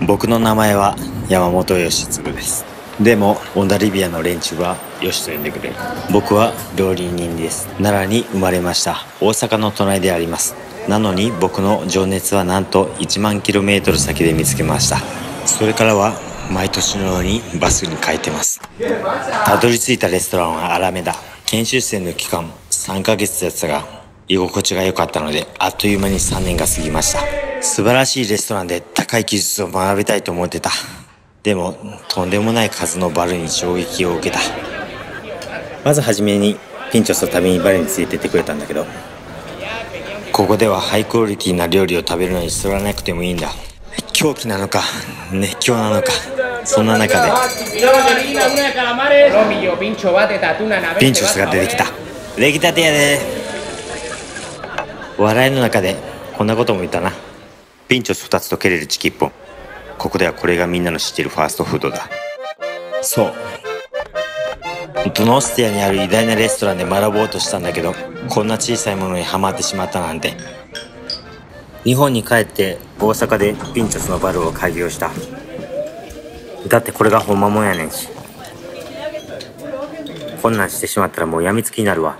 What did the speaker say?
僕の名前は山本義嗣です。でもオンダリビアの連中はよしと呼んでくれる。僕は料理人です。奈良に生まれました。大阪の隣であります。なのに僕の情熱はなんと1万 km 先で見つけました。それからは毎年のようにバスに帰ってます。たどり着いたレストランはアラメダ。研修生の期間3ヶ月やったが居心地が良かったのであっという間に3年が過ぎました。素晴らしいレストランで高い技術を学びたいと思ってた。でもとんでもない数のバルに衝撃を受けた。まずはじめにピンチョスと旅にバルに連れてってくれたんだけど、ここではハイクオリティな料理を食べるのに座らなくてもいいんだ。狂気なのか熱狂なのか、そんな中でピンチョスが出てきた。出来たてやで。笑いの中でこんなことも言ったな。ピンチョス2つとケレルチキ1本。ここではこれがみんなの知っているファーストフードだ。そう、ドノスティアにある偉大なレストランで学ぼうとしたんだけど、こんな小さいものにはまってしまったなんて。日本に帰って大阪でピンチョスのバルを開業した。だってこれがほんまもんやねんし。こんなんしてしまったらもうやみつきになるわ。